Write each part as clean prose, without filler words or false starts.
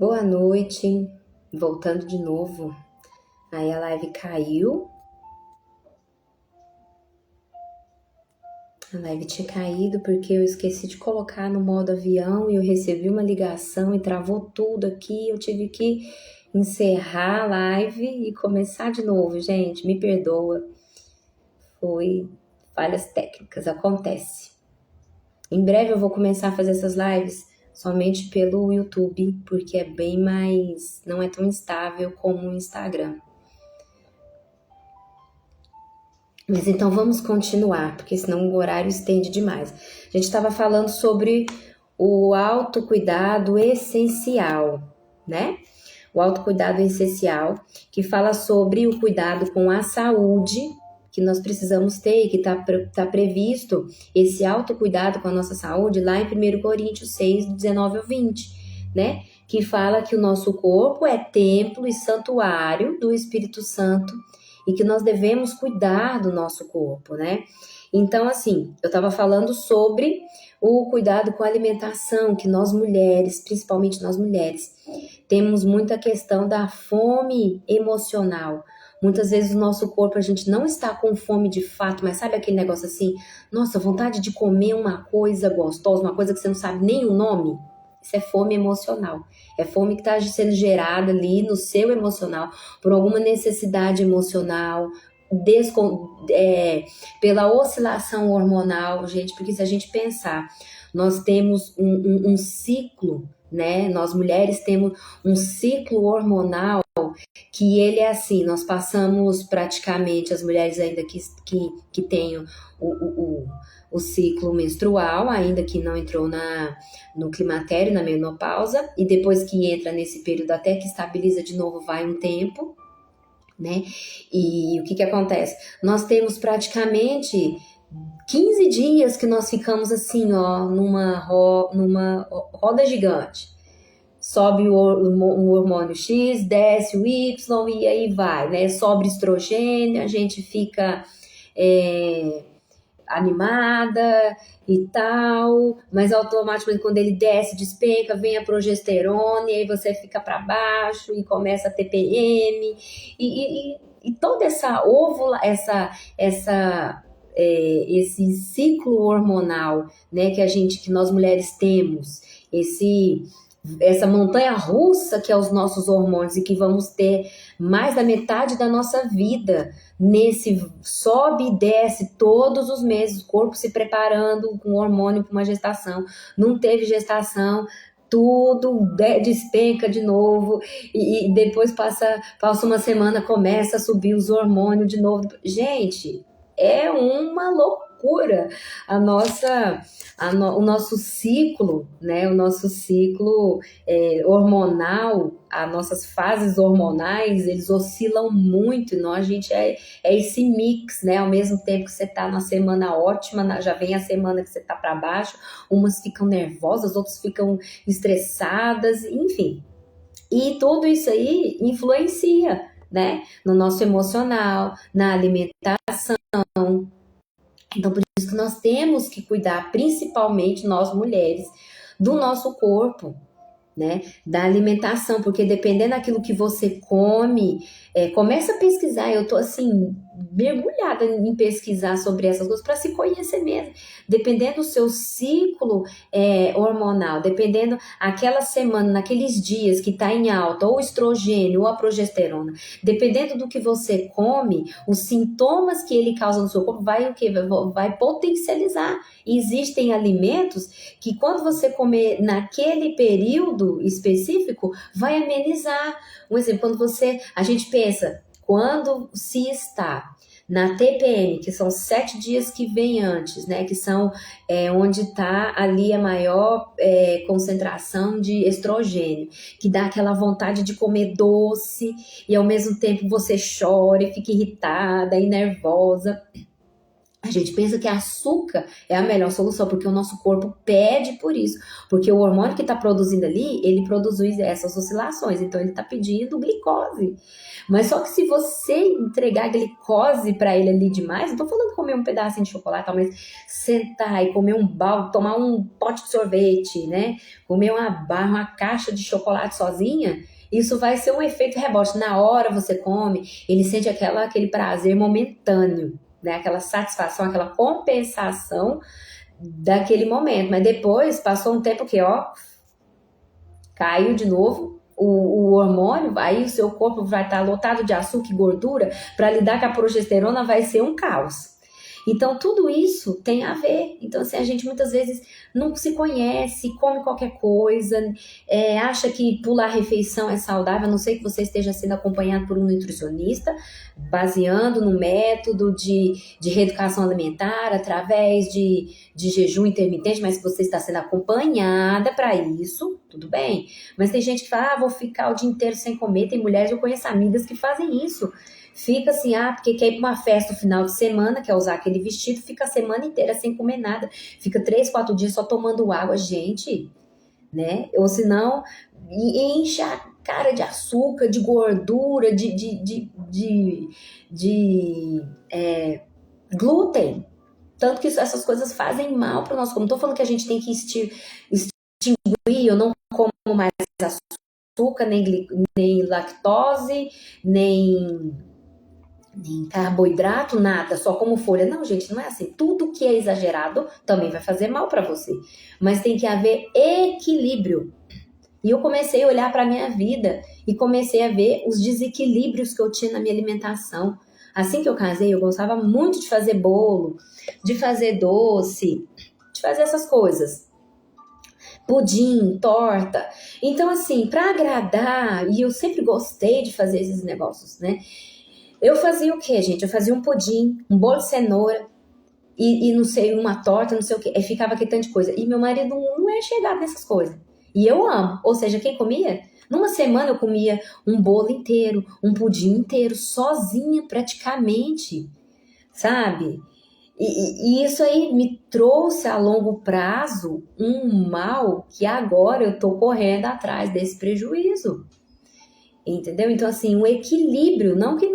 Boa noite, voltando de novo. Aí a live caiu. A live tinha caído porque eu esqueci de colocar no modo avião e eu recebi uma ligação e travou tudo aqui. Eu tive que encerrar a live e começar de novo, gente. Me perdoa. Foi falhas técnicas, acontece. Em breve eu vou começar a fazer essas lives somente pelo YouTube, porque é bem mais, não é tão instável como o Instagram. Mas então vamos continuar, porque senão o horário estende demais. A gente estava falando sobre o autocuidado essencial, né? O autocuidado essencial, que fala sobre o cuidado com a saúde que nós precisamos ter, que tá previsto esse autocuidado com a nossa saúde lá em 1 Coríntios 6, 19 ao 20, né? Que fala que o nosso corpo é templo e santuário do Espírito Santo e que nós devemos cuidar do nosso corpo, né? Então, assim, eu estava falando sobre o cuidado com a alimentação, que nós mulheres, principalmente nós mulheres, temos muita questão da fome emocional. Muitas vezes o nosso corpo, a gente não está com fome de fato, mas sabe aquele negócio assim, nossa, vontade de comer uma coisa gostosa, uma coisa que você não sabe nem o nome? Isso é fome emocional. É fome que está sendo gerada ali no seu emocional, por alguma necessidade emocional, pela oscilação hormonal, gente, porque se a gente pensar, nós temos um ciclo, né? Nós mulheres temos um ciclo hormonal que ele é assim, nós passamos praticamente, as mulheres ainda que têm o ciclo menstrual, ainda que não entrou no climatério, na menopausa, e depois que entra nesse período até que estabiliza de novo, vai um tempo, né? E o que acontece? Nós temos praticamente 15 dias que nós ficamos assim, ó, numa roda gigante. Sobe um hormônio X, desce o Y e aí vai, né? Sobe estrogênio, a gente fica animada e tal, mas automaticamente quando ele desce, despenca, vem a progesterona e aí você fica para baixo e começa a TPM e toda essa esse ciclo hormonal, né, que nós mulheres temos, essa montanha russa que é os nossos hormônios e que vamos ter mais da metade da nossa vida nesse sobe e desce todos os meses, o corpo se preparando com hormônio para uma gestação, não teve gestação, tudo despenca de novo e depois passa uma semana, começa a subir os hormônios de novo. Gente, é uma loucura o nosso ciclo, né? O nosso ciclo hormonal, as nossas fases hormonais, eles oscilam muito. A gente é esse mix, né? Ao mesmo tempo que você tá na semana ótima, já vem a semana que você tá para baixo, umas ficam nervosas, outras ficam estressadas, enfim. E tudo isso aí influencia, né? No nosso emocional, na alimentação. Então, por isso que nós temos que cuidar, principalmente nós mulheres, do nosso corpo, né? Da alimentação, porque dependendo daquilo que você come, começa a pesquisar. Eu tô assim, mergulhada em pesquisar sobre essas coisas para se conhecer mesmo. Dependendo do seu ciclo hormonal, dependendo aquela semana, naqueles dias que tá em alta, ou o estrogênio, ou a progesterona, dependendo do que você come, os sintomas que ele causa no seu corpo vai o quê? Vai potencializar. E existem alimentos que quando você comer naquele período específico, vai amenizar. Um exemplo, a gente pensa, quando se está na TPM, que são 7 dias que vem antes, né, que são onde está ali a maior concentração de estrogênio, que dá aquela vontade de comer doce e ao mesmo tempo você chora e fica irritada e nervosa. A gente pensa que açúcar é a melhor solução, porque o nosso corpo pede por isso. Porque o hormônio que está produzindo ali, ele produz essas oscilações. Então, ele está pedindo glicose. Mas só que se você entregar glicose para ele ali demais, não estou falando comer um pedacinho de chocolate, tal, mas sentar e comer um balde, tomar um pote de sorvete, né? Comer uma barra, uma caixa de chocolate sozinha, isso vai ser um efeito rebote. Na hora você come, ele sente aquele prazer momentâneo, né? Aquela satisfação, aquela compensação daquele momento. Mas depois, passou um tempo que, ó, caiu de novo o hormônio, aí o seu corpo vai estar lotado de açúcar e gordura, para lidar com a progesterona vai ser um caos. Então, tudo isso tem a ver. Então, assim, a gente muitas vezes não se conhece, come qualquer coisa, acha que pular a refeição é saudável, a não sei que você esteja sendo acompanhado por um nutricionista, baseando no método de reeducação alimentar, através de jejum intermitente, mas se você está sendo acompanhada para isso, tudo bem. Mas tem gente que fala, vou ficar o dia inteiro sem comer. Tem mulheres, eu conheço amigas que fazem isso. Fica assim, porque quer ir para uma festa no final de semana, quer usar aquele vestido, fica a semana inteira sem comer nada. Fica 3, 4 dias só tomando água, gente, né? Ou senão, enche a cara de açúcar, de gordura, de glúten. Tanto que essas coisas fazem mal para o nosso corpo. Não estou falando que a gente tem que extinguir, eu não como mais açúcar, nem lactose, nem carboidrato, nada, só como folha. Não, gente, não é assim. Tudo que é exagerado também vai fazer mal para você. Mas tem que haver equilíbrio. E eu comecei a olhar para a minha vida e comecei a ver os desequilíbrios que eu tinha na minha alimentação. Assim que eu casei, eu gostava muito de fazer bolo, de fazer doce, de fazer essas coisas. Pudim, torta. Então, assim, para agradar, e eu sempre gostei de fazer esses negócios, né? Eu fazia o quê, gente? Eu fazia um pudim, um bolo de cenoura e não sei, uma torta, não sei o quê. Aí ficava aquele tanto de coisa. E meu marido não é chegado nessas coisas. E eu amo. Ou seja, quem comia? Numa semana eu comia um bolo inteiro, um pudim inteiro, sozinha praticamente, sabe? E isso aí me trouxe a longo prazo um mal que agora eu tô correndo atrás desse prejuízo. Entendeu? Então, assim, um equilíbrio, não que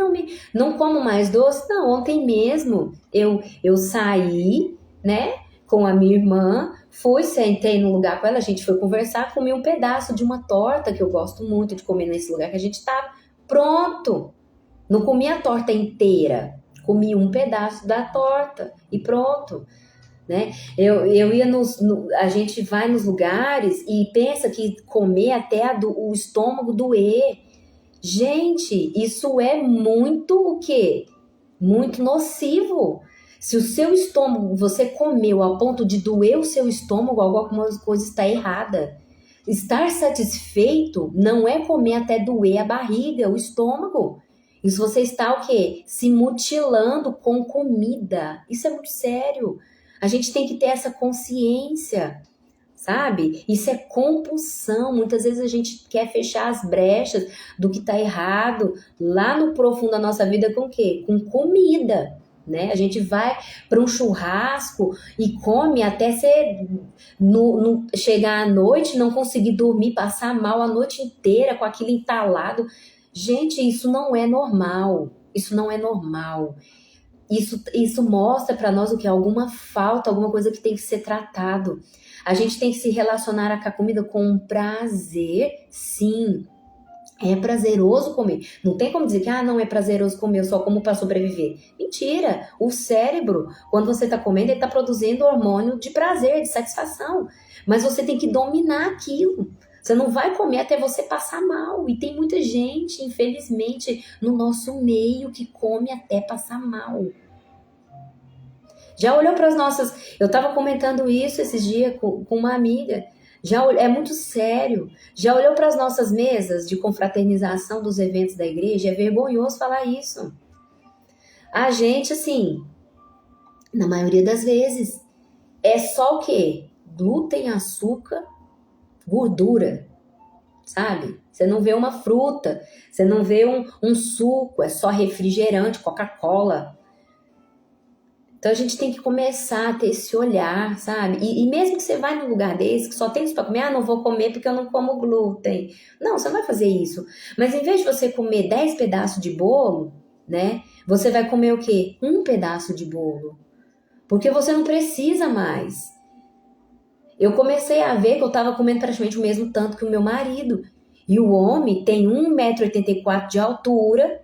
não como mais doce, não, ontem mesmo eu saí, né, com a minha irmã, sentei no lugar com ela, a gente foi conversar, comi um pedaço de uma torta que eu gosto muito de comer nesse lugar que a gente tava, pronto, não comi a torta inteira, comi um pedaço da torta e pronto, né? Eu ia a gente vai nos lugares e pensa que comer até o estômago doer. Gente, isso é muito o quê? Muito nocivo. Se o seu estômago, você comeu a ponto de doer o seu estômago, alguma coisa está errada. Estar satisfeito não é comer até doer a barriga, o estômago. Isso você está o quê? Se mutilando com comida. Isso é muito sério. A gente tem que ter essa consciência. Sabe? Isso é compulsão. Muitas vezes a gente quer fechar as brechas do que está errado lá no profundo da nossa vida com o quê? Com comida, né? A gente vai para um churrasco e come até chegar à noite, não conseguir dormir, passar mal a noite inteira com aquilo entalado. Gente, isso não é normal. Isso não é normal. Isso mostra para nós o que? Alguma falta, alguma coisa que tem que ser tratado. A gente tem que se relacionar com a comida com prazer, sim. É prazeroso comer. Não tem como dizer que não é prazeroso comer, eu só como para sobreviver. Mentira! O cérebro, quando você está comendo, ele está produzindo hormônio de prazer, de satisfação. Mas você tem que dominar aquilo. Você não vai comer até você passar mal. E tem muita gente, infelizmente, no nosso meio que come até passar mal. Já olhou para as nossas... Eu estava comentando isso esses dias com uma amiga. É muito sério. Já olhou para as nossas mesas de confraternização dos eventos da igreja? É vergonhoso falar isso. A gente, assim, na maioria das vezes, é só o quê? Glúten, açúcar, gordura, sabe? Você não vê uma fruta, você não vê um suco, é só refrigerante, Coca-Cola. Então a gente tem que começar a ter esse olhar, sabe? E mesmo que você vai num lugar desse, que só tem isso para comer, não vou comer porque eu não como glúten. Não, você não vai fazer isso. Mas em vez de você comer 10 pedaços de bolo, né? Você vai comer o quê? Um pedaço de bolo. Porque você não precisa mais. Eu comecei a ver que eu estava comendo praticamente o mesmo tanto que o meu marido. E o homem tem 1,84 m de altura.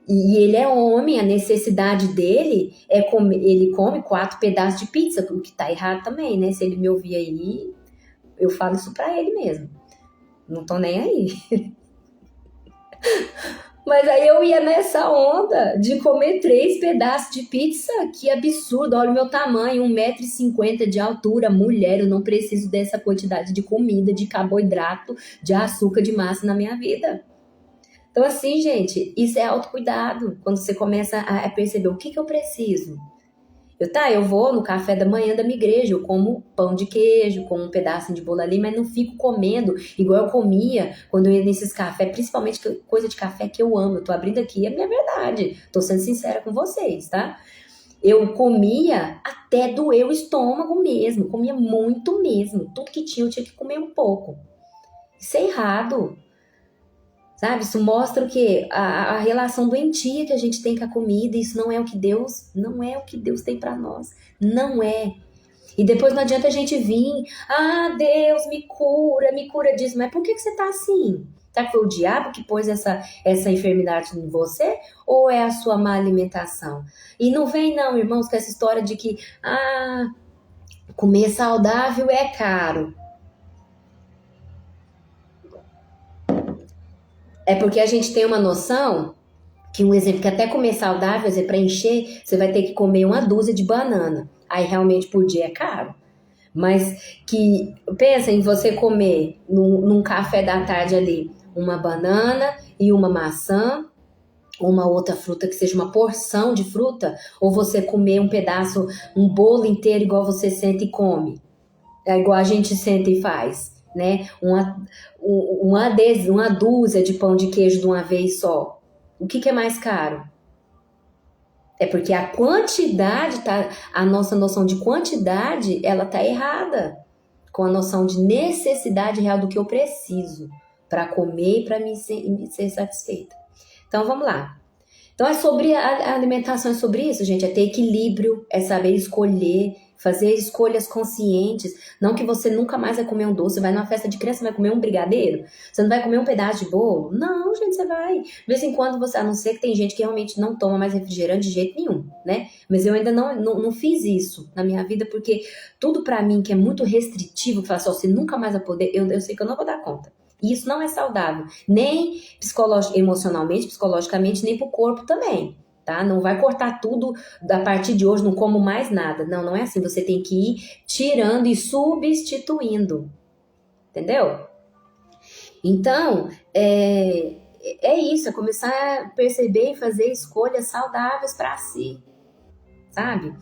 E ele é homem, a necessidade dele é comer, ele come 4 pedaços de pizza, o que tá errado também, né? Se ele me ouvir aí, eu falo isso pra ele mesmo. Não tô nem aí. Mas aí eu ia nessa onda de comer 3 pedaços de pizza. Que absurdo, olha o meu tamanho, 1,50 m de altura. Mulher, eu não preciso dessa quantidade de comida, de carboidrato, de açúcar, de massa na minha vida. Então, assim, gente, isso é autocuidado. Quando você começa a perceber o que eu preciso. Eu vou no café da manhã da minha igreja, eu como pão de queijo, com um pedaço de bolo ali, mas não fico comendo igual eu comia quando eu ia nesses cafés, principalmente coisa de café que eu amo. Eu tô abrindo aqui a minha verdade. Tô sendo sincera com vocês, tá? Eu comia até doer o estômago mesmo, comia muito mesmo. Tudo que tinha, eu tinha que comer um pouco. Isso é errado. Sabe, isso mostra o quê? A relação doentia que a gente tem com a comida. Isso não é o que Deus tem para nós. Não é. E depois não adianta a gente vir, Deus me cura disso. Mas por que você tá assim? Será que foi o diabo que pôs essa enfermidade em você? Ou é a sua má alimentação? E não vem não, irmãos, com essa história de que, comer saudável é caro. É porque a gente tem uma noção que um exemplo que até comer saudável, para encher, você vai ter que comer 1 dúzia de banana. Aí realmente por dia é caro. Mas que pensa em você comer num café da tarde ali uma banana e uma maçã, ou uma outra fruta que seja uma porção de fruta, ou você comer um pedaço, um bolo inteiro igual você senta e come. É igual a gente senta e faz, né? Uma dúzia de pão de queijo de uma vez só. O que é mais caro? É porque a quantidade, a nossa noção de quantidade, ela tá errada com a noção de necessidade real do que eu preciso para comer e para me ser satisfeita. Então, vamos lá. Então, é sobre a alimentação, é sobre isso, gente. É ter equilíbrio, é saber escolher, fazer escolhas conscientes. Não que você nunca mais vai comer um doce, vai numa festa de criança, vai comer um brigadeiro? Você não vai comer um pedaço de bolo? Não, gente, você vai. De vez em quando você, a não ser que tem gente que realmente não toma mais refrigerante de jeito nenhum, né? Mas eu ainda não fiz isso na minha vida, porque tudo pra mim que é muito restritivo, que fala assim, você nunca mais vai poder, eu sei que eu não vou dar conta. E isso não é saudável, nem emocionalmente, psicologicamente, nem pro corpo também, tá? Não vai cortar tudo a partir de hoje, não como mais nada. Não é assim. Você tem que ir tirando e substituindo, entendeu? Então, é isso, é começar a perceber e fazer escolhas saudáveis para si, sabe?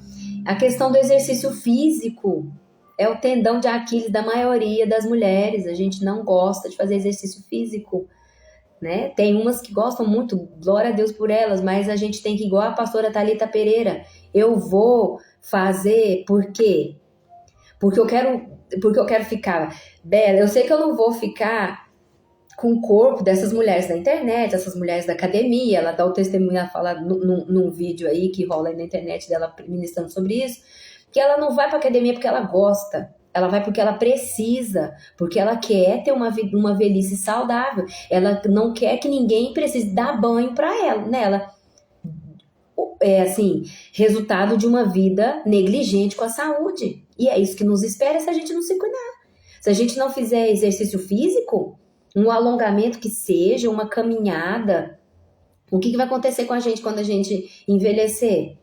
A questão do exercício físico é o tendão de Aquiles da maioria das mulheres. A gente não gosta de fazer exercício físico, né? Tem umas que gostam muito, glória a Deus por elas, mas a gente tem que, igual a pastora Thalita Pereira, eu vou fazer por quê? Porque eu quero ficar bela. Eu sei que eu não vou ficar com o corpo dessas mulheres da internet, essas mulheres da academia. Ela dá o testemunho, ela fala num vídeo aí que rola aí na internet dela ministrando sobre isso, que ela não vai pra academia porque ela gosta. Ela vai porque ela precisa, porque ela quer ter uma velhice saudável. Ela não quer que ninguém precise dar banho para ela, nela. É assim, resultado de uma vida negligente com a saúde. E é isso que nos espera se a gente não se cuidar. Se a gente não fizer exercício físico, um alongamento que seja, uma caminhada, o que vai acontecer com a gente quando a gente envelhecer?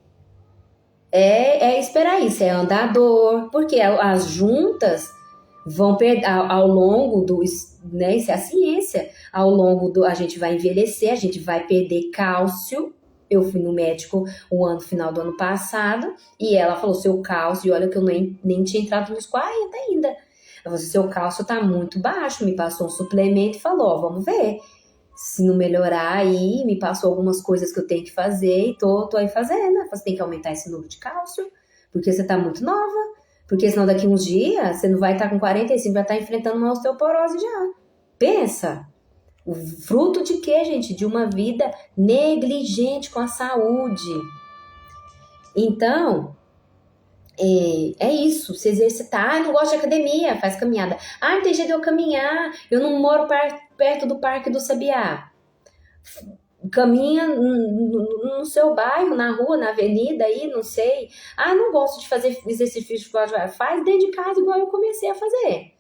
É esperar isso, é andador, porque as juntas vão perder ao longo do, né, isso é a ciência, ao longo do, a gente vai envelhecer, a gente vai perder cálcio. Eu fui no médico final do ano passado, e ela falou, seu cálcio, e olha que eu nem tinha entrado nos 40 ainda. Ela falou, seu cálcio tá muito baixo, me passou um suplemento e falou, ó, vamos ver. Se não melhorar aí, me passou algumas coisas que eu tenho que fazer e tô aí fazendo. Você tem que aumentar esse número de cálcio, porque você tá muito nova. Porque senão daqui uns dias, você não vai estar com 45, vai estar enfrentando uma osteoporose já. Pensa. O fruto de quê, gente? De uma vida negligente com a saúde. Então, é isso, se exercitar. Ah, eu não gosto de academia, faz caminhada. Ah, não tem jeito de eu caminhar, eu não moro perto do Parque do Sabiá. Caminha no seu bairro, na rua, na avenida aí, não sei. Ah, não gosto de fazer exercício físico, faz dentro de casa igual eu comecei a fazer.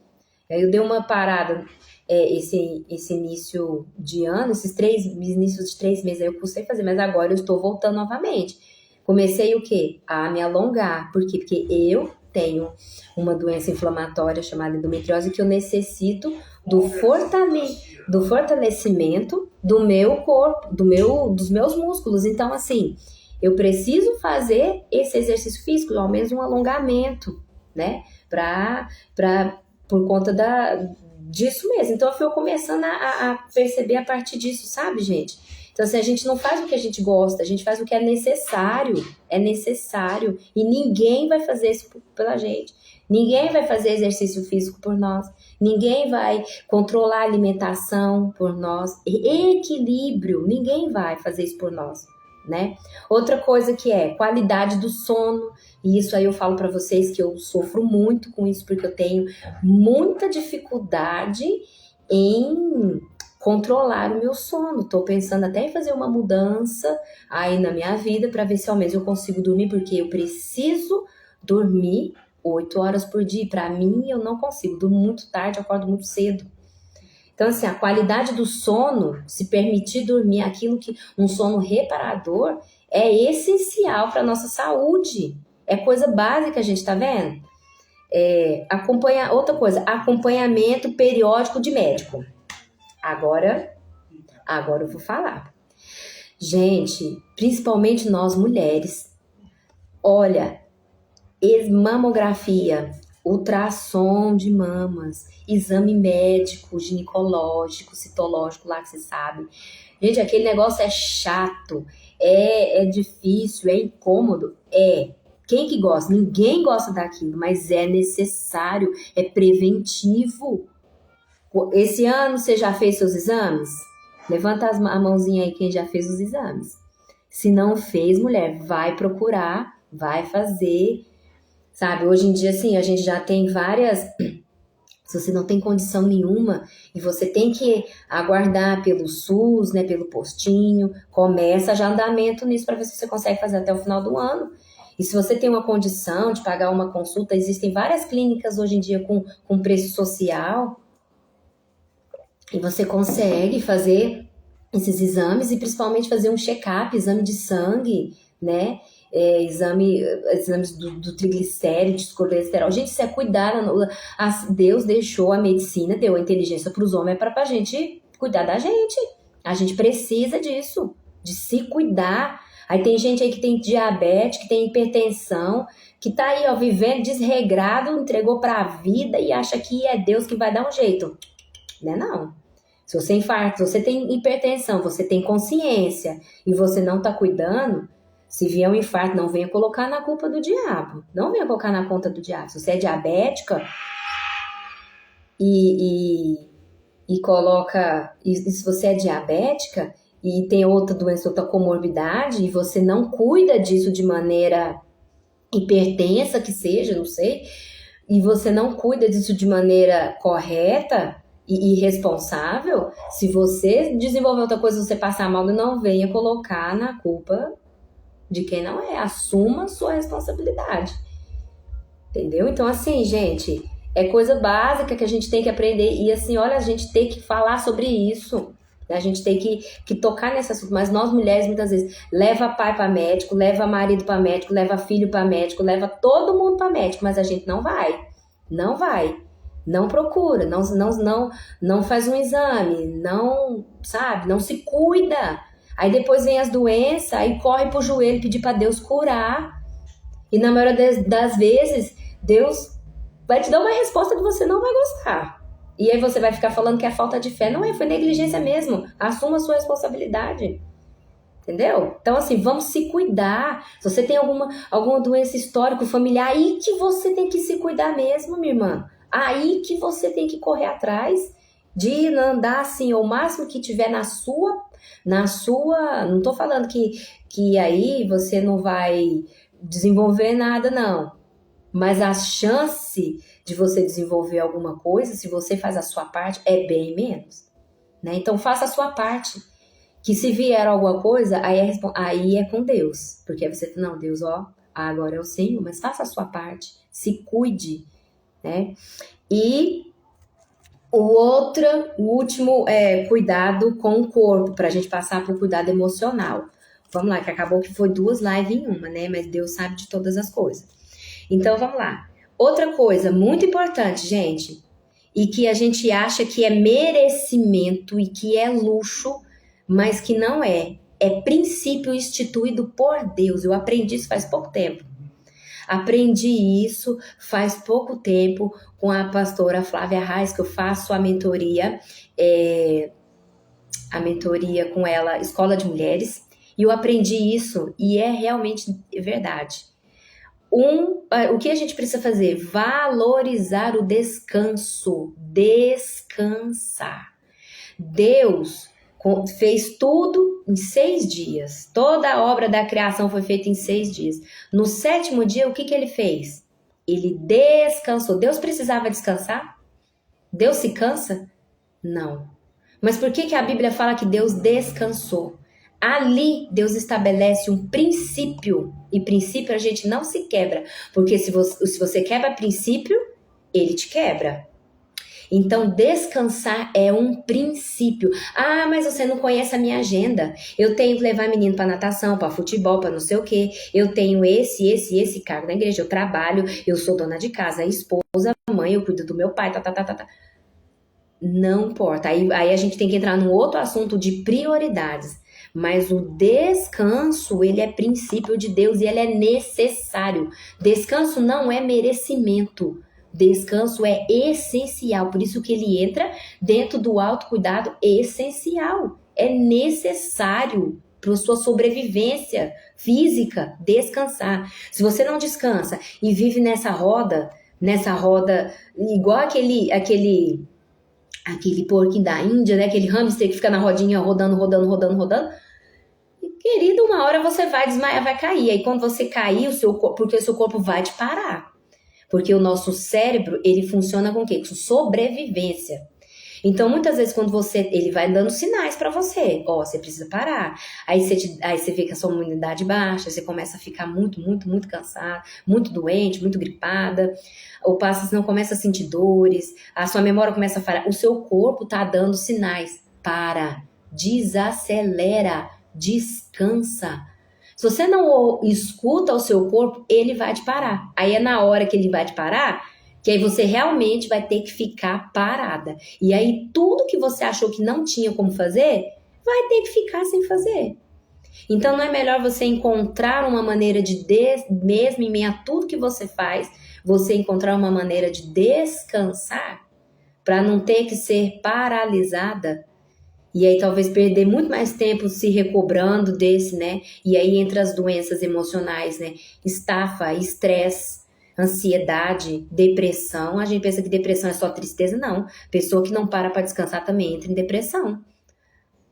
Aí eu dei uma parada esse início de ano, inícios de 3 meses aí eu custei fazer, mas agora eu estou voltando novamente. Comecei o quê? A me alongar. Por quê? Porque eu tenho uma doença inflamatória chamada endometriose que eu necessito do fortalecimento do meu corpo, dos meus músculos. Então, assim, eu preciso fazer esse exercício físico, ao menos um alongamento, né? Por conta disso mesmo. Então, eu fui começando a perceber a partir disso, sabe, gente? Então, assim, a gente não faz o que a gente gosta, a gente faz o que é necessário. É necessário. E ninguém vai fazer isso pela gente. Ninguém vai fazer exercício físico por nós. Ninguém vai controlar a alimentação por nós. Equilíbrio. Ninguém vai fazer isso por nós, né? Outra coisa que é qualidade do sono. E isso aí eu falo para vocês que eu sofro muito com isso, porque eu tenho muita dificuldade em controlar o meu sono. Tô pensando até em fazer uma mudança aí na minha vida para ver se ao menos eu consigo dormir, porque eu preciso dormir 8 horas por dia. Para mim, eu não consigo. Durmo muito tarde, acordo muito cedo. Então, assim, a qualidade do sono, se permitir dormir aquilo que um sono reparador, é essencial para nossa saúde. É coisa básica, a gente tá vendo? Outra coisa, acompanhamento periódico de médico. Agora eu vou falar. Gente, principalmente nós mulheres, olha, mamografia, ultrassom de mamas, exame médico, ginecológico, citológico, lá que você sabe. Gente, aquele negócio é chato, é difícil, é incômodo, Quem que gosta? Ninguém gosta daquilo, mas é necessário, é preventivo. Esse ano você já fez seus exames? Levanta a mãozinha aí quem já fez os exames. Se não fez, mulher, vai procurar, vai fazer. Sabe, hoje em dia, assim, a gente já tem várias. Se você não tem condição nenhuma e você tem que aguardar pelo SUS, né, pelo postinho, começa já andamento nisso para ver se você consegue fazer até o final do ano. E se você tem uma condição de pagar uma consulta, existem várias clínicas hoje em dia com preço social e você consegue fazer esses exames e principalmente fazer um check-up, exame de sangue, né? Exames do triglicérides, colesterol. Gente, isso é cuidar. Deus deixou a medicina, deu a inteligência para os homens para a gente cuidar da gente. A gente precisa disso, de se cuidar. Aí tem gente aí que tem diabetes, que tem hipertensão, que tá aí, ó, vivendo desregrado, entregou para a vida e acha que é Deus que vai dar um jeito. Né, não. Se você infarta, se você tem hipertensão, você tem consciência e você não tá cuidando, se vier um infarto, não venha colocar na culpa do diabo. Não venha colocar na conta do diabo. Se você é diabética e se você é diabética e tem outra doença, outra comorbidade, e você não cuida disso de maneira hipertensa que seja, não sei, e você não cuida disso de maneira correta e irresponsável, se você desenvolver outra coisa, você passar mal, não venha colocar na culpa de quem não é. Assuma sua responsabilidade. Entendeu? Então, assim, gente, é coisa básica que a gente tem que aprender. E, assim, olha, a gente tem que falar sobre isso. A gente tem que tocar nesse assunto. Mas nós, mulheres, muitas vezes, leva pai para médico, leva marido para médico, leva filho para médico, leva todo mundo para médico. Mas a gente não vai. Não vai. Não procura. Não faz um exame. Não, sabe? Não se cuida. Aí depois vem as doenças, aí corre pro joelho pedir para Deus curar. E na maioria das vezes, Deus vai te dar uma resposta que você não vai gostar. E aí você vai ficar falando que é falta de fé. Não é, foi negligência mesmo. Assuma a sua responsabilidade. Entendeu? Então, assim, vamos se cuidar. Se você tem alguma doença histórica familiar, aí que você tem que se cuidar mesmo, minha irmã. Aí que você tem que correr atrás de andar assim, o máximo que tiver na sua, não tô falando que aí você não vai desenvolver nada, não. mas a chance de você desenvolver alguma coisa, se você faz a sua parte, é bem menos, né? Então faça a sua parte, que se vier alguma coisa, aí é com Deus, porque aí você fala, não, Deus, ó, agora é o Senhor, mas faça a sua parte, se cuide, né? E o último é cuidado com o corpo, para a gente passar para o cuidado emocional. Vamos lá, que acabou que foi 2 lives em uma, né? Mas Deus sabe de todas as coisas. Então, vamos lá. Outra coisa muito importante, gente, e que a gente acha que é merecimento e que é luxo, mas que não é. É princípio instituído por Deus. Eu aprendi isso faz pouco tempo. Aprendi isso faz pouco tempo com a pastora Flávia Reis, que eu faço a mentoria com ela, Escola de Mulheres, e eu aprendi isso e é realmente verdade. O que a gente precisa fazer? Valorizar o descanso, descansar. Deus fez tudo em 6 dias. Toda a obra da criação foi feita em 6 dias. No 7º dia, o que ele fez? Ele descansou. Deus precisava descansar? Deus se cansa? Não. Mas por que a Bíblia fala que Deus descansou? Ali, Deus estabelece um princípio. E princípio a gente não se quebra. Porque se você quebra princípio, ele te quebra. Então, descansar é um princípio. Ah, mas você não conhece a minha agenda. Eu tenho que levar menino para natação, para futebol, para não sei o quê. Eu tenho esse cargo na igreja. Eu trabalho, eu sou dona de casa, esposa, mãe, eu cuido do meu pai, tá. Não importa. Aí a gente tem que entrar num outro assunto de prioridades. Mas o descanso, ele é princípio de Deus e ele é necessário. Descanso não é merecimento. Descanso é essencial, por isso que ele entra dentro do autocuidado essencial. É necessário para a sua sobrevivência física descansar. Se você não descansa e vive nessa roda igual aquele porquinho da Índia, né? Aquele hamster que fica na rodinha rodando. Querido, uma hora você vai desmaiar, vai cair. Aí quando você cair, porque o seu corpo vai te parar. Porque o nosso cérebro, ele funciona com o quê? Com sobrevivência. Então, muitas vezes, quando ele vai dando sinais para você. Ó, você precisa parar. Aí você vê que a sua imunidade baixa, você começa a ficar muito, muito, muito cansada, muito doente, muito gripada. Ou você não começa a sentir dores, a sua memória começa a falhar. O seu corpo tá dando sinais. Para, desacelera, descansa. Se você não escuta o seu corpo, ele vai te parar. Aí é na hora que ele vai te parar, que aí você realmente vai ter que ficar parada. E aí tudo que você achou que não tinha como fazer, vai ter que ficar sem fazer. Então não é melhor você encontrar uma maneira mesmo em meio a tudo que você faz, você encontrar uma maneira de descansar, para não ter que ser paralisada? E aí talvez perder muito mais tempo se recobrando desse, né? E aí entre as doenças emocionais, né? Estafa, estresse, ansiedade, depressão. A gente pensa que depressão é só tristeza, não. Pessoa que não para descansar também entra em depressão,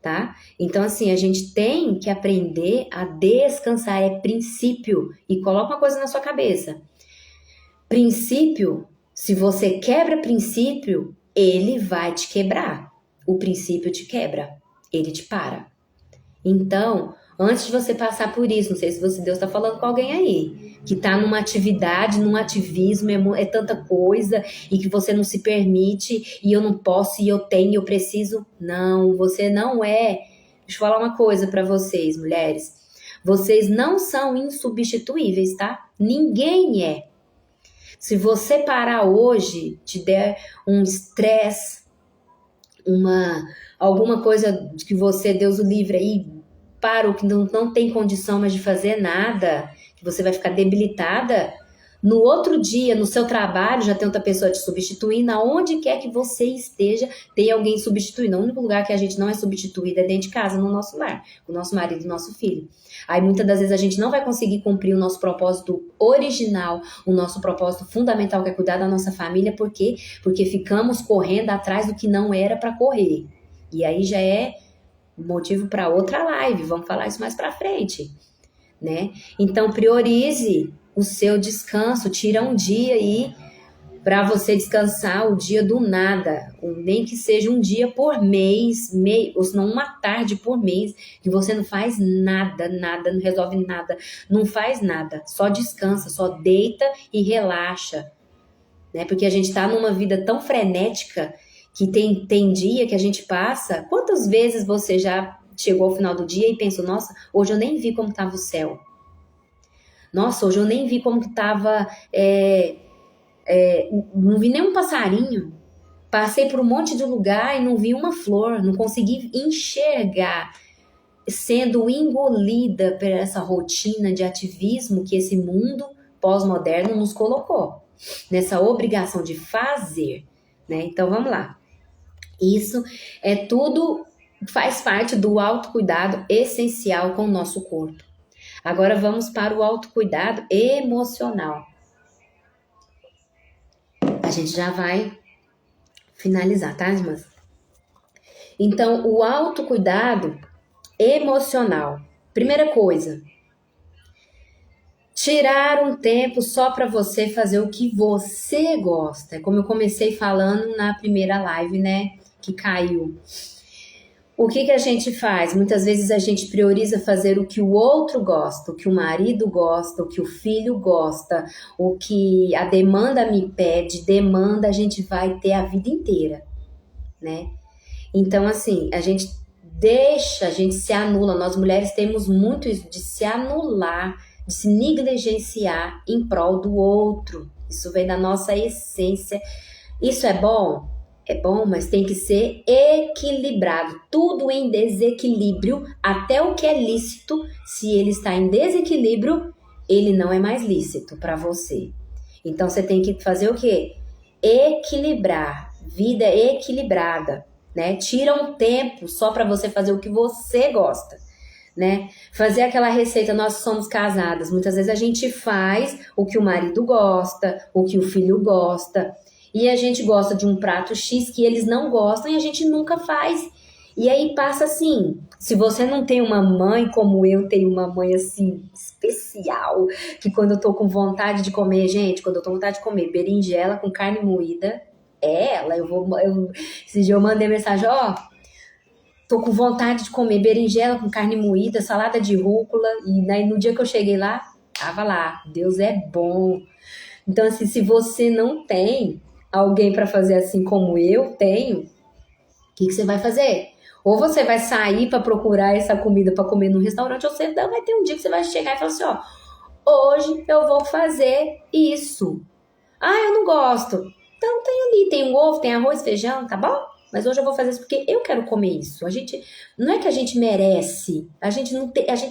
tá? Então assim, a gente tem que aprender a descansar, é princípio. E coloca uma coisa na sua cabeça. Princípio, se você quebra princípio, ele vai te quebrar. O princípio te quebra, ele te para. Então, antes de você passar por isso, não sei se Deus está falando com alguém aí, que está numa atividade, num ativismo, é tanta coisa, e que você não se permite, e eu não posso, e eu tenho, eu preciso. Não, você não é. Deixa eu falar uma coisa para vocês, mulheres. Vocês não são insubstituíveis, tá? Ninguém é. Se você parar hoje, te der um estresse, alguma coisa que você, Deus o livre aí, para o que não tem condição mais de fazer nada, que você vai ficar debilitada, no outro dia, no seu trabalho, já tem outra pessoa te substituindo, aonde quer que você esteja, tem alguém substituindo. O único lugar que a gente não é substituída é dentro de casa, no nosso lar, com o nosso marido e o nosso filho. Aí muitas das vezes a gente não vai conseguir cumprir o nosso propósito original, o nosso propósito fundamental, que é cuidar da nossa família. Por quê? Porque ficamos correndo atrás do que não era para correr. E aí já é motivo para outra live, vamos falar isso mais para frente, né? Então priorize o seu descanso, tira um dia aí para você descansar, o dia do nada, nem que seja um dia por mês, ou se não uma tarde por mês, que você não faz nada, não resolve nada, não faz nada, só descansa, só deita e relaxa, né? Porque a gente está numa vida tão frenética que tem dia que a gente passa. Quantas vezes você já chegou ao final do dia e pensou, nossa, hoje eu nem vi como estava o céu. Nossa, hoje eu nem vi como que estava... não vi nenhum passarinho. Passei por um monte de lugar e não vi uma flor. Não consegui enxergar, sendo engolida por essa rotina de ativismo que esse mundo pós-moderno nos colocou. Nessa obrigação de fazer, né? Então, vamos lá. Isso é tudo, faz parte do autocuidado essencial com o nosso corpo. Agora vamos para o autocuidado emocional. A gente já vai finalizar, tá, irmãs? Então, o autocuidado emocional. Primeira coisa, tirar um tempo só para você fazer o que você gosta. Como eu comecei falando na primeira live, né, que caiu. O que a gente faz? Muitas vezes a gente prioriza fazer o que o outro gosta, o que o marido gosta, o que o filho gosta, o que a demanda me pede, demanda a gente vai ter a vida inteira, né? Então, assim, a gente se anula. Nós mulheres temos muito isso de se anular, de se negligenciar em prol do outro. Isso vem da nossa essência. Isso é bom? É bom, mas tem que ser equilibrado. Tudo em desequilíbrio, até o que é lícito, se ele está em desequilíbrio, ele não é mais lícito para você. Então você tem que fazer o quê? Equilibrar, vida equilibrada, né? Tira um tempo só para você fazer o que você gosta, né? Fazer aquela receita, nós somos casadas, muitas vezes a gente faz o que o marido gosta, o que o filho gosta, e a gente gosta de um prato X que eles não gostam e a gente nunca faz. E aí passa assim, se você não tem uma mãe como eu tenho uma mãe assim, especial, que quando eu tô com vontade de comer, gente, quando eu tô com vontade de comer berinjela com carne moída, é ela, esse dia eu mandei mensagem, ó, tô com vontade de comer berinjela com carne moída, salada de rúcula, e aí no dia que eu cheguei lá, tava lá, Deus é bom. Então assim, se você não tem alguém para fazer assim como eu tenho, o que você vai fazer? Ou você vai sair para procurar essa comida para comer no restaurante, ou você vai ter um dia que você vai chegar e falar assim, ó, hoje eu vou fazer isso. Ah, eu não gosto. Então tem ali, tem um ovo, tem arroz, feijão, tá bom? Mas hoje eu vou fazer isso porque eu quero comer isso. Não é que a gente merece, a gente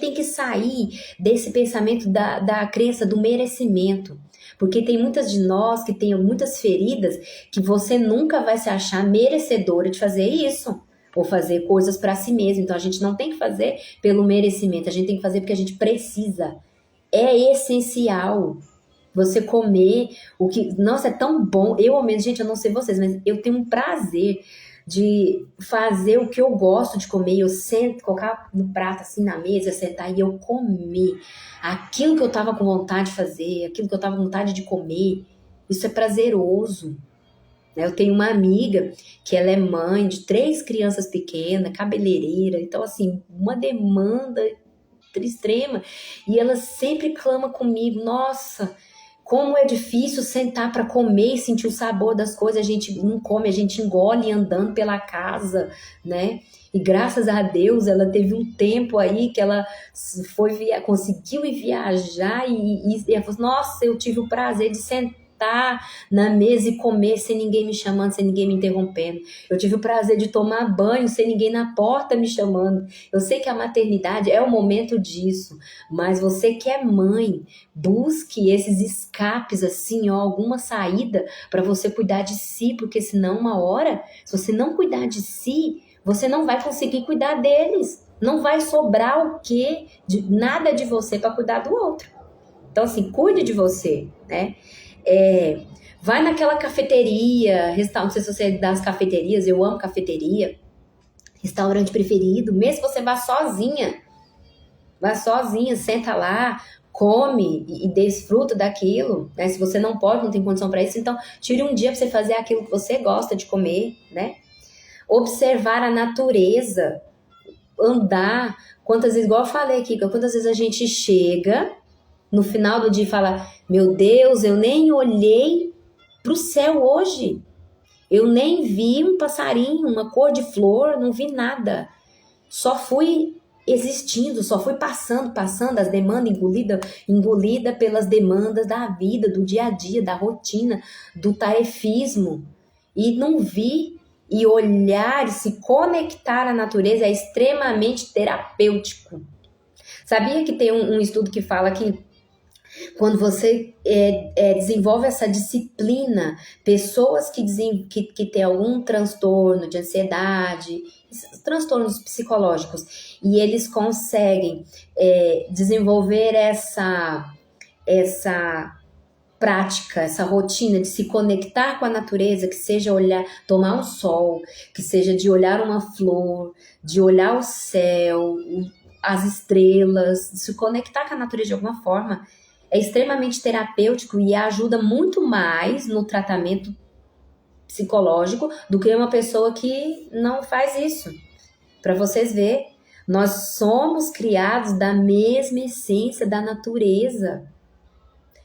tem que sair desse pensamento da crença do merecimento. Porque tem muitas de nós que têm muitas feridas que você nunca vai se achar merecedora de fazer isso. Ou fazer coisas para si mesmo. Então a gente não tem que fazer pelo merecimento, a gente tem que fazer porque a gente precisa. É essencial você comer o que... Nossa, é tão bom. Eu, ao menos, gente, eu não sei vocês, mas eu tenho um prazer de fazer o que eu gosto de comer. Eu sento, colocar no prato assim na mesa, sentar e eu comer aquilo que eu tava com vontade de fazer, aquilo que eu tava com vontade de comer. Isso é prazeroso. Eu tenho uma amiga que ela é mãe de 3 crianças pequenas, cabeleireira, então assim, uma demanda extrema, e ela sempre clama comigo, nossa, como é difícil sentar para comer e sentir o sabor das coisas, a gente não come, a gente engole andando pela casa, né? E graças a Deus ela teve um tempo aí que ela conseguiu ir viajar e ela falou, nossa, eu tive o prazer de sentar na mesa e comer sem ninguém me chamando, sem ninguém me interrompendo. Eu tive o prazer de tomar banho sem ninguém na porta me chamando. Eu sei que a maternidade é o momento disso, mas você que é mãe, busque esses escapes assim, ó, alguma saída para você cuidar de si, porque senão uma hora, se você não cuidar de si, você não vai conseguir cuidar deles. Não vai sobrar o quê? Nada de você para cuidar do outro. Então assim, cuide de você, né? Vai naquela cafeteria, não sei se você é das cafeterias, eu amo cafeteria, restaurante preferido, mesmo se você vá sozinha, senta lá, come e desfruta daquilo, né? Se você não pode, não tem condição para isso, então tire um dia para você fazer aquilo que você gosta de comer, né? Observar a natureza, andar. Quantas vezes, igual eu falei aqui, quantas vezes a gente chega no final do dia e fala: meu Deus, eu nem olhei pro céu hoje. Eu nem vi um passarinho, uma cor de flor, não vi nada. Só fui existindo, só fui passando, as demandas engolida pelas demandas da vida, do dia a dia, da rotina, do tarefismo. E não vi. E olhar e se conectar à natureza é extremamente terapêutico. Sabia que tem um estudo que fala que quando você desenvolve essa disciplina, pessoas que têm algum transtorno de ansiedade, transtornos psicológicos, e eles conseguem desenvolver essa prática, essa rotina de se conectar com a natureza, que seja olhar, tomar um sol, que seja de olhar uma flor, de olhar o céu, as estrelas, de se conectar com a natureza de alguma forma, é extremamente terapêutico e ajuda muito mais no tratamento psicológico do que uma pessoa que não faz isso. Para vocês verem, nós somos criados da mesma essência da natureza.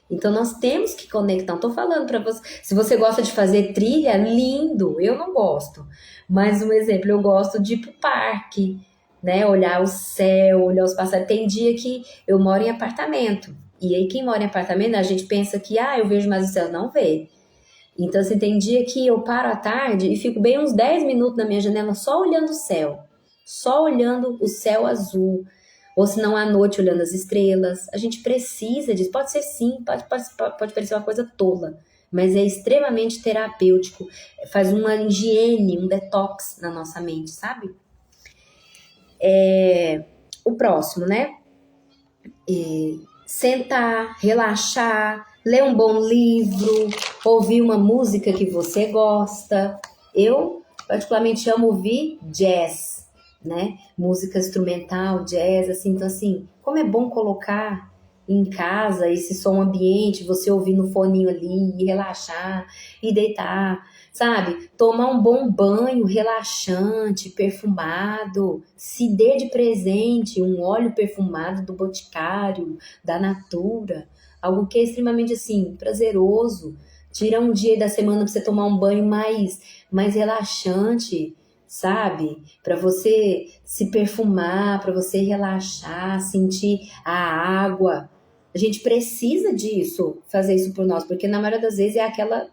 Então nós temos que conectar. Não tô falando para você, se você gosta de fazer trilha, lindo, eu não gosto. Mas um exemplo, eu gosto de ir pro parque, né, olhar o céu, olhar os passarinhos. Tem dia que eu moro em apartamento. E aí quem mora em apartamento, a gente pensa que eu vejo mais o céu, não vê. Então assim, tem dia que eu paro à tarde e fico bem uns 10 minutos na minha janela só olhando o céu. Só olhando o céu azul. Ou se não à noite olhando as estrelas. A gente precisa disso. Pode ser sim, pode parecer uma coisa tola, mas é extremamente terapêutico. Faz uma higiene, um detox na nossa mente, sabe? O próximo, né? Sentar, relaxar, ler um bom livro, ouvir uma música que você gosta. Eu particularmente amo ouvir jazz, né? Música instrumental, jazz, assim. Então, assim, como é bom colocar em casa esse som ambiente, você ouvir no foninho ali, e relaxar, e deitar, sabe? Tomar um bom banho relaxante, perfumado, se dê de presente um óleo perfumado do Boticário, da Natura, algo que é extremamente, assim, prazeroso. Tira um dia da semana para você tomar um banho mais relaxante, sabe? Para você se perfumar, para você relaxar, sentir a água. A gente precisa disso, fazer isso por nós, porque na maioria das vezes é aquela,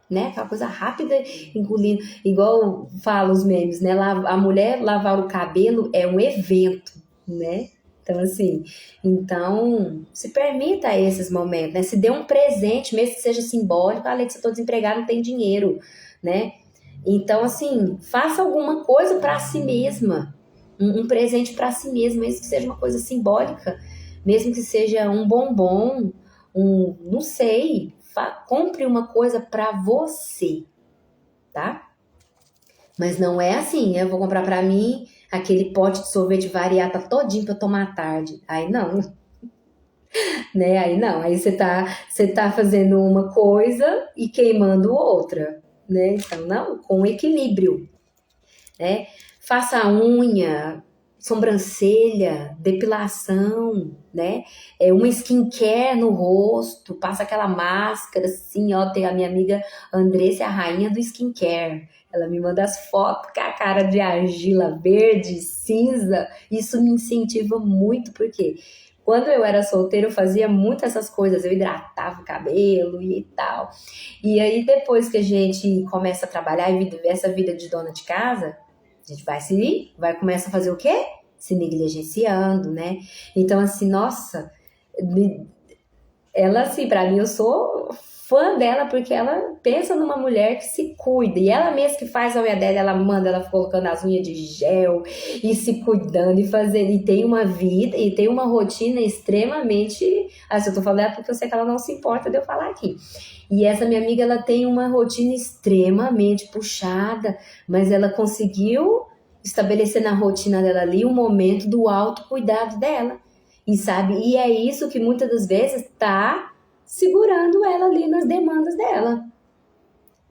né, aquela coisa rápida, engolindo, igual fala os memes, né? A mulher lavar o cabelo é um evento, né? Então, assim, se permita esses momentos, né? Se dê um presente, mesmo que seja simbólico. Alex, eu tô desempregado, não tenho dinheiro, né? Então, assim, faça alguma coisa para si mesma, um presente para si mesma, mesmo que seja uma coisa simbólica, mesmo que seja um bombom, não sei, compre uma coisa para você, tá? Mas não é assim, eu vou comprar para mim aquele pote de sorvete variata todinho para tomar à tarde. Aí não, né? Aí não, aí você tá fazendo uma coisa e queimando outra, né? Então, não, com equilíbrio, né? Faça a unha, sobrancelha, depilação, né? Uma skincare no rosto, passa aquela máscara assim, ó. Tem a minha amiga Andressa, a rainha do skincare. Ela me manda as fotos com a cara de argila verde, cinza. Isso me incentiva muito, porque quando eu era solteira, eu fazia muito essas coisas. Eu hidratava o cabelo e tal. E aí, depois que a gente começa a trabalhar e viver essa vida de dona de casa, a gente vai começar a fazer o quê? Se negligenciando, né? Então, assim, nossa, ela, assim, pra mim, eu sou fã dela porque ela pensa numa mulher que se cuida. E ela mesma que faz a unha dela, ela manda ela colocando as unhas de gel e se cuidando e fazendo. E tem uma vida e tem uma rotina extremamente. Assim, eu tô falando dela porque eu sei que ela não se importa de eu falar aqui. E essa minha amiga, ela tem uma rotina extremamente puxada, mas ela conseguiu estabelecer na rotina dela ali um momento do autocuidado dela. E sabe, e é isso que muitas das vezes tá segurando ela ali nas demandas dela.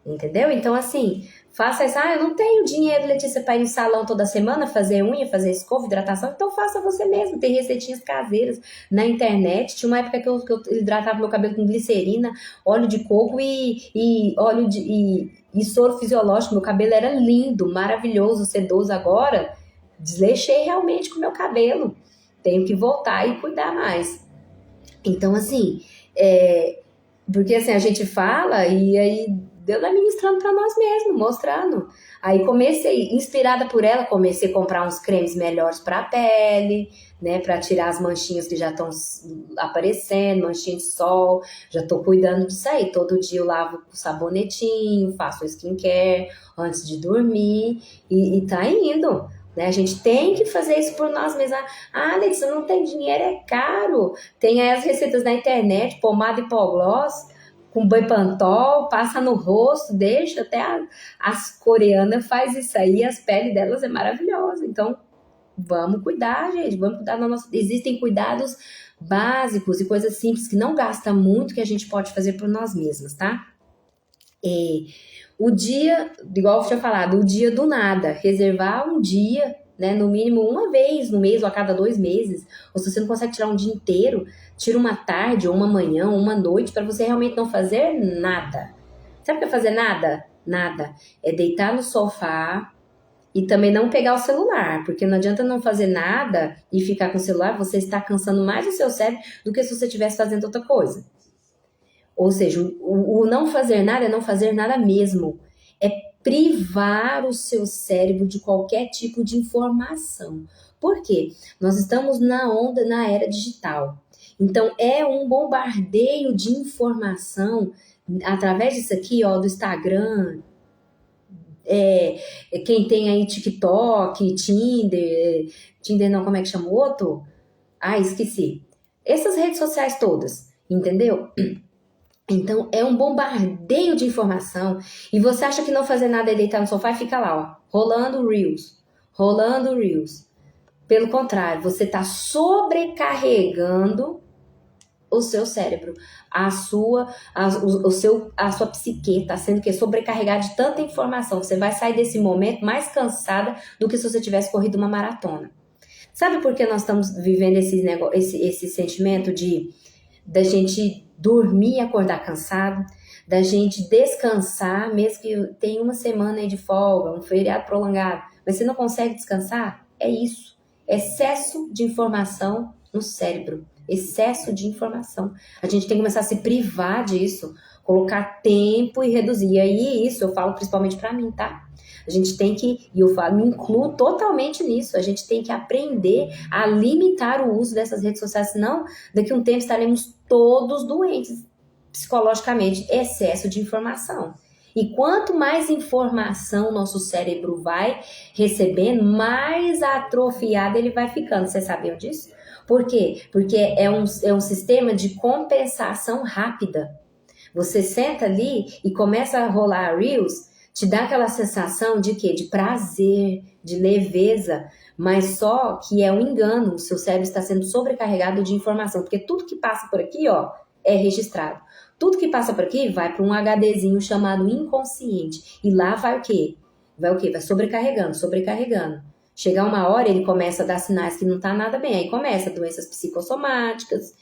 Entendeu? Então, assim, faça isso. Ah, eu não tenho dinheiro, Letícia, para ir no salão toda semana, fazer unha, fazer escova, hidratação. Então, faça você mesmo. Tem receitinhas caseiras na internet. Tinha uma época que eu hidratava meu cabelo com glicerina, óleo de coco e óleo e soro fisiológico. Meu cabelo era lindo, maravilhoso, sedoso. Agora, desleixei realmente com o meu cabelo. Tenho que voltar e cuidar mais. Então, assim, porque assim, a gente fala e aí Deus vai ministrando para nós mesmos, mostrando. Aí comecei, inspirada por ela, comecei a comprar uns cremes melhores para a pele, né, para tirar as manchinhas que já estão aparecendo, manchinha de sol. Já tô cuidando disso aí. Todo dia eu lavo com sabonetinho, faço skincare antes de dormir e tá indo. Né? A gente tem que fazer isso por nós mesmos. Ah, Letícia, não tem dinheiro, é caro. Tem aí as receitas na internet, pomada hipoglós, com Bepantol, passa no rosto, deixa. Até as coreanas faz isso aí, as peles delas é maravilhosa. Então, vamos cuidar, gente. Vamos cuidar da nossa... Existem cuidados básicos e coisas simples que não gastam muito que a gente pode fazer por nós mesmas, tá? O dia, igual eu tinha falado, o dia do nada, reservar um dia, né, no mínimo uma vez no mês ou a cada 2 meses, ou se você não consegue tirar um dia inteiro, tira uma tarde ou uma manhã ou uma noite para você realmente não fazer nada. Sabe o que é fazer nada? Nada. É deitar no sofá e também não pegar o celular, porque não adianta não fazer nada e ficar com o celular, você está cansando mais o seu cérebro do que se você estivesse fazendo outra coisa. Ou seja, o não fazer nada é não fazer nada mesmo. É privar o seu cérebro de qualquer tipo de informação. Por quê? Nós estamos na onda, na era digital. Então, é um bombardeio de informação através disso aqui, ó, do Instagram, quem tem aí TikTok, Tinder não, como é que chama o outro? Ah, esqueci. Essas redes sociais todas, entendeu? Então, é um bombardeio de informação. E você acha que não fazer nada é deitar no sofá e fica lá, ó, rolando Reels. Rolando Reels. Pelo contrário, você está sobrecarregando o seu cérebro. A sua psique está sendo que sobrecarregada de tanta informação. Você vai sair desse momento mais cansada do que se você tivesse corrido uma maratona. Sabe por que nós estamos vivendo esse sentimento da gente dormir e acordar cansado, da gente descansar, mesmo que tenha uma semana aí de folga, um feriado prolongado, mas você não consegue descansar? É isso. Excesso de informação no cérebro. Excesso de informação. A gente tem que começar a se privar disso, colocar tempo e reduzir. E aí, isso eu falo principalmente para mim, tá? A gente tem que, e eu falo, me incluo totalmente nisso, a gente tem que aprender a limitar o uso dessas redes sociais, senão daqui a um tempo estaremos todos doentes psicologicamente, excesso de informação. E quanto mais informação nosso cérebro vai recebendo, mais atrofiado ele vai ficando. Vocês sabiam disso? Por quê? Porque é um sistema de compensação rápida. Você senta ali e começa a rolar Reels, te dá aquela sensação de quê? De prazer, de leveza, mas só que é um engano. O seu cérebro está sendo sobrecarregado de informação, porque tudo que passa por aqui, ó, é registrado. Tudo que passa por aqui vai para um HDzinho chamado inconsciente. E lá vai o quê? Vai o quê? Vai sobrecarregando, sobrecarregando. Chegar uma hora, ele começa a dar sinais que não tá nada bem. Aí começa doenças psicossomáticas,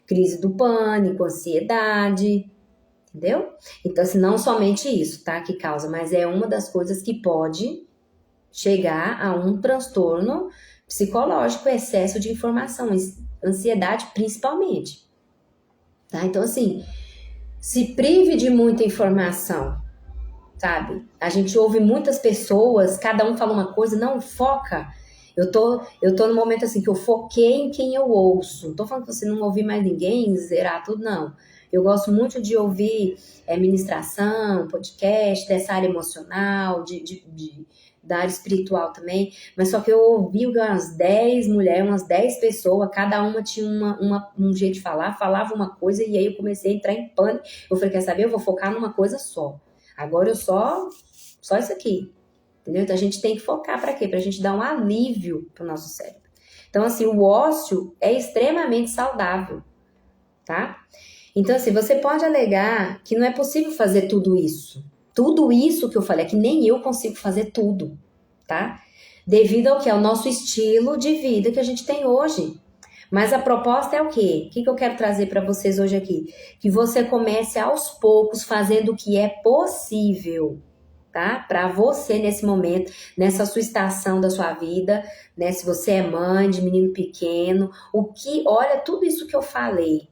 crise do pânico, ansiedade, entendeu? Então, assim, não somente isso, tá? Que causa, mas é uma das coisas que pode chegar a um transtorno psicológico, excesso de informação, ansiedade principalmente. Tá? Então, assim, se prive de muita informação, sabe? A gente ouve muitas pessoas, cada um fala uma coisa, não foca. Eu tô no momento assim que eu foquei em quem eu ouço. Não tô falando que você não ouvir mais ninguém, zerar tudo, não. Eu gosto muito de ouvir ministração, podcast, dessa área emocional, da área espiritual também, mas só que eu ouvi umas 10 mulheres, umas 10 pessoas, cada uma tinha um jeito de falar, falava uma coisa, e aí eu comecei a entrar em pânico. Eu falei, quer saber? Eu vou focar numa coisa só. Agora eu só isso aqui. Entendeu? Então a gente tem que focar para quê? Pra gente dar um alívio pro nosso cérebro. Então, assim, o ócio é extremamente saudável, tá? Então, assim, você pode alegar que não é possível fazer tudo isso. Tudo isso que eu falei, é que nem eu consigo fazer tudo, tá? Devido ao que? Ao nosso estilo de vida que a gente tem hoje. Mas a proposta é o quê? O que eu quero trazer para vocês hoje aqui? Que você comece aos poucos fazendo o que é possível, tá? Para você nesse momento, nessa sua estação da sua vida, né? Se você é mãe de menino pequeno, olha tudo isso que eu falei,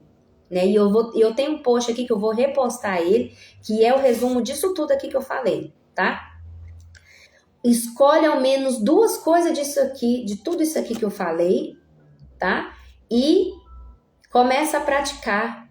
né? E eu tenho um post aqui que eu vou repostar ele, que é o resumo disso tudo aqui que eu falei, tá? Escolhe ao menos 2 coisas disso aqui, de tudo isso aqui que eu falei, tá? E começa a praticar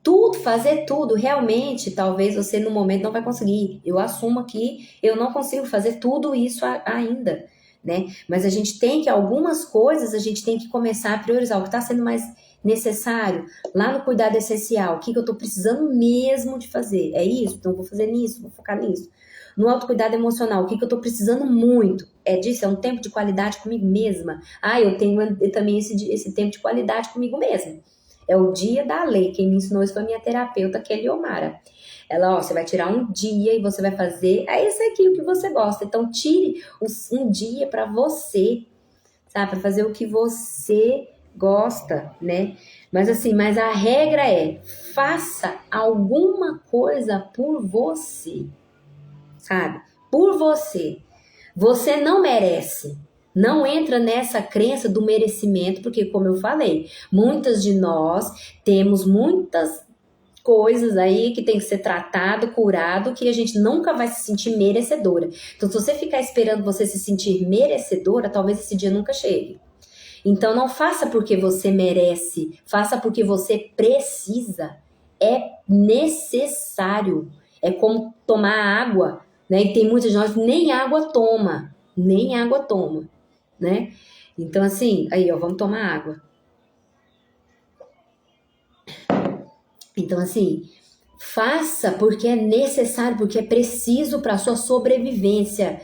tudo, fazer tudo. Realmente, talvez você no momento não vai conseguir. Eu assumo que eu não consigo fazer tudo isso ainda, né? Mas a gente tem que, algumas coisas, a gente tem que começar a priorizar o que está sendo mais necessário. Lá no cuidado essencial, o que eu estou precisando mesmo de fazer? É isso? Então eu vou fazer nisso, vou focar nisso. No autocuidado emocional, o que eu estou precisando muito? É disso, é um tempo de qualidade comigo mesma. Eu tenho também esse tempo de qualidade comigo mesma. É o dia da lei. Quem me ensinou isso foi a minha terapeuta, Kelly Omara. Ela, você vai tirar um dia e você vai fazer esse aqui o que você gosta. Então, tire um dia para você, sabe? Para fazer o que você gosta, né? Mas assim, a regra é, faça alguma coisa por você, sabe? Por você. Você não merece. Não entra nessa crença do merecimento, porque como eu falei, muitas de nós temos muitas coisas aí que tem que ser tratado, curado, que a gente nunca vai se sentir merecedora. Então, se você ficar esperando você se sentir merecedora, talvez esse dia nunca chegue. Então, não faça porque você merece, faça porque você precisa. É necessário. É como tomar água, né? E tem muitas de nós que nem água toma, né? Então, assim, aí, ó, vamos tomar água. Então, assim, faça porque é necessário, porque é preciso para a sua sobrevivência.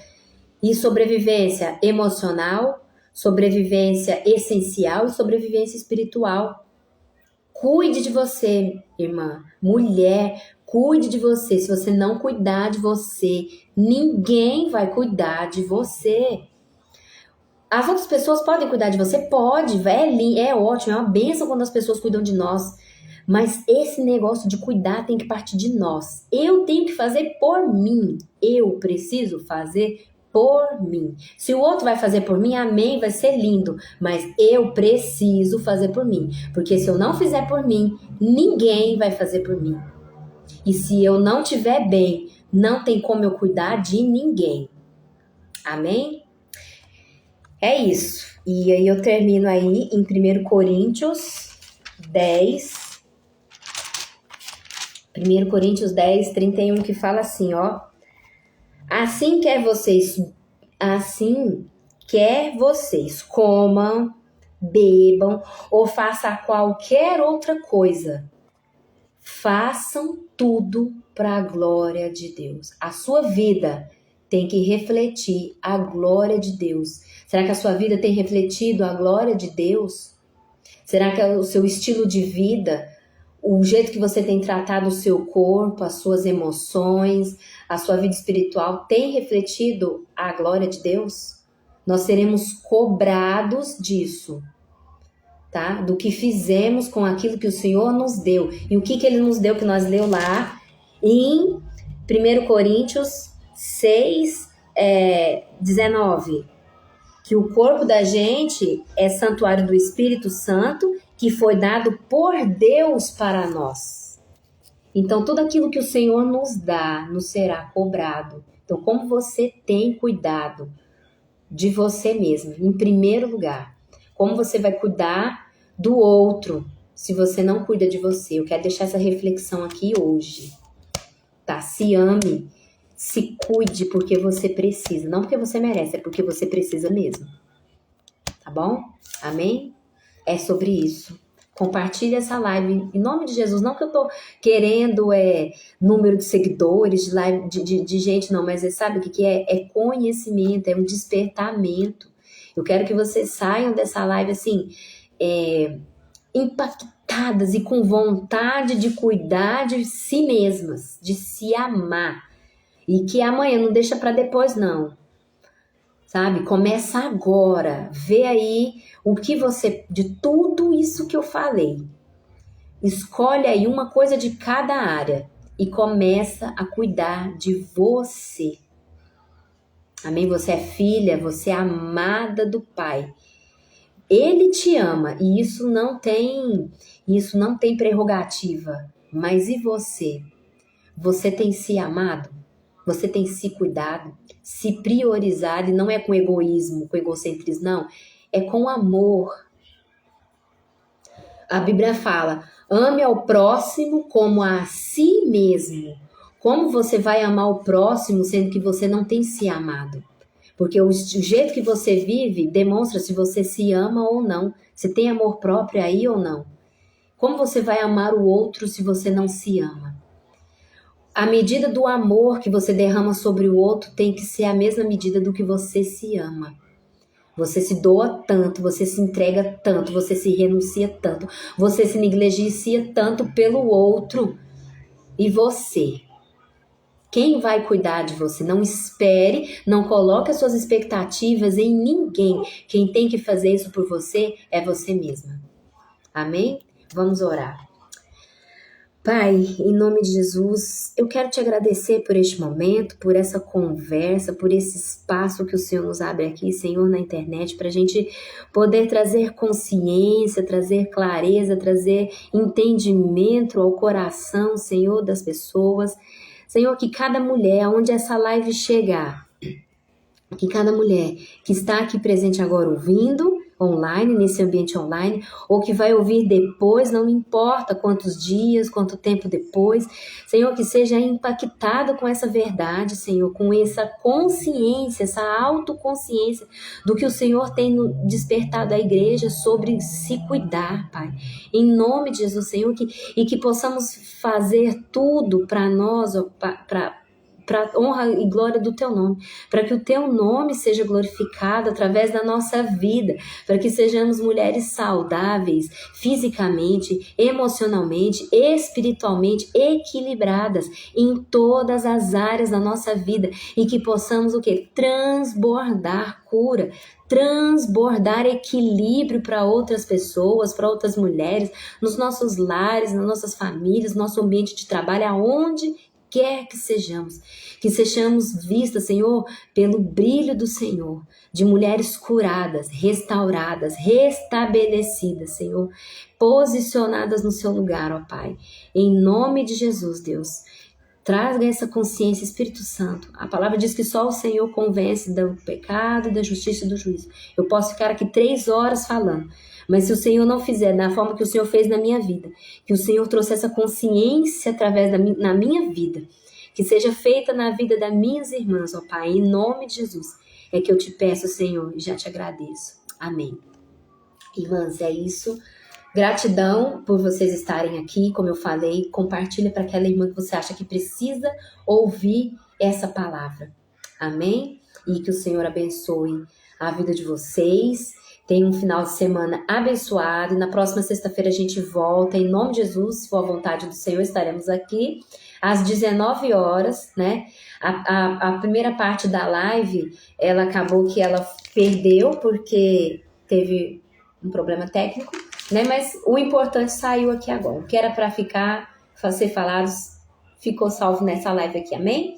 E sobrevivência emocional, sobrevivência essencial e sobrevivência espiritual. Cuide de você, irmã. Mulher, cuide de você. Se você não cuidar de você, ninguém vai cuidar de você. As outras pessoas podem cuidar de você? Pode, é ótimo, é uma bênção quando as pessoas cuidam de nós. Mas esse negócio de cuidar tem que partir de nós. Eu tenho que fazer por mim. Eu preciso fazer por mim. Se o outro vai fazer por mim, amém, vai ser lindo. Mas eu preciso fazer por mim. Porque se eu não fizer por mim, ninguém vai fazer por mim. E se eu não estiver bem, não tem como eu cuidar de ninguém. Amém? É isso. E aí eu termino aí em 1 Coríntios 10. 1 Coríntios 10, 31, que fala assim, ó. Assim quer vocês comam, bebam ou façam qualquer outra coisa. Façam tudo para a glória de Deus. A sua vida tem que refletir a glória de Deus. Será que a sua vida tem refletido a glória de Deus? Será que o seu estilo de vida, o jeito que você tem tratado o seu corpo, as suas emoções, a sua vida espiritual tem refletido a glória de Deus? Nós seremos cobrados disso, tá? Do que fizemos com aquilo que o Senhor nos deu. E o que Ele nos deu, que nós leu lá em 1 Coríntios 6, 19. Que o corpo da gente é santuário do Espírito Santo, que foi dado por Deus para nós. Então, tudo aquilo que o Senhor nos dá, nos será cobrado. Então, como você tem cuidado de você mesmo, em primeiro lugar? Como você vai cuidar do outro, se você não cuida de você? Eu quero deixar essa reflexão aqui hoje, tá? Se ame, se cuide porque você precisa. Não porque você merece, é porque você precisa mesmo. Tá bom? Amém? É sobre isso. Compartilhe essa live em nome de Jesus. Não que eu tô querendo número de seguidores, de live, de gente, não. Mas sabe o que é? É conhecimento, é um despertamento. Eu quero que vocês saiam dessa live assim, impactadas e com vontade de cuidar de si mesmas, de se amar. E que amanhã não deixa para depois, não. Sabe? Começa agora. Vê aí o que você, de tudo isso que eu falei. Escolhe aí uma coisa de cada área e começa a cuidar de você. Amém? Você é filha, você é amada do Pai. Ele te ama e isso não tem prerrogativa. Mas e você? Você tem se amado? Você tem se cuidado? Se priorizado? E não é com egoísmo, com egocentrismo, não. É com amor. A Bíblia fala, ame ao próximo como a si mesmo. Como você vai amar o próximo sendo que você não tem se amado? Porque o jeito que você vive demonstra se você se ama ou não. Se tem amor próprio aí ou não. Como você vai amar o outro se você não se ama? A medida do amor que você derrama sobre o outro tem que ser a mesma medida do que você se ama. Você se doa tanto, você se entrega tanto, você se renuncia tanto, você se negligencia tanto pelo outro. E você? Quem vai cuidar de você? Não espere, não coloque as suas expectativas em ninguém. Quem tem que fazer isso por você é você mesma. Amém? Vamos orar. Pai, em nome de Jesus, eu quero te agradecer por este momento, por essa conversa, por esse espaço que o Senhor nos abre aqui, Senhor, na internet, para a gente poder trazer consciência, trazer clareza, trazer entendimento ao coração, Senhor, das pessoas. Senhor, que cada mulher, onde essa live chegar, que cada mulher que está aqui presente agora ouvindo, online, nesse ambiente online, ou que vai ouvir depois, não importa quantos dias, quanto tempo depois, Senhor, que seja impactada com essa verdade, Senhor, com essa consciência, essa autoconsciência do que o Senhor tem despertado à igreja sobre se cuidar, Pai. Em nome de Jesus, Senhor, e que possamos fazer tudo para nós, para honra e glória do teu nome, para que o teu nome seja glorificado através da nossa vida, para que sejamos mulheres saudáveis, fisicamente, emocionalmente, espiritualmente equilibradas em todas as áreas da nossa vida e que possamos o quê? Transbordar cura, transbordar equilíbrio para outras pessoas, para outras mulheres, nos nossos lares, nas nossas famílias, no nosso ambiente de trabalho, aonde quer que sejamos vistas, Senhor, pelo brilho do Senhor, de mulheres curadas, restauradas, restabelecidas, Senhor, posicionadas no seu lugar, ó Pai. Em nome de Jesus, Deus, traga essa consciência, Espírito Santo. A palavra diz que só o Senhor convence do pecado, da justiça e do juízo. Eu posso ficar aqui 3 horas falando, mas se o Senhor não fizer da forma que o Senhor fez na minha vida, que o Senhor trouxe essa consciência através na minha vida, que seja feita na vida das minhas irmãs, ó Pai, em nome de Jesus, é que eu te peço, Senhor, e já te agradeço. Amém. Irmãs, é isso. Gratidão por vocês estarem aqui, como eu falei, compartilha para aquela irmã que você acha que precisa ouvir essa palavra. Amém? E que o Senhor abençoe a vida de vocês. Tenha um final de semana abençoado. E na próxima sexta-feira a gente volta. Em nome de Jesus, se for a vontade do Senhor, estaremos aqui às 19 horas, né? A primeira parte da live, ela acabou que ela perdeu porque teve um problema técnico, né? Mas o importante saiu aqui agora. O que era para ser falado, ficou salvo nessa live aqui, amém?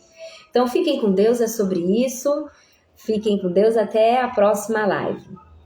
Então fiquem com Deus, é sobre isso. Fiquem com Deus, até a próxima live.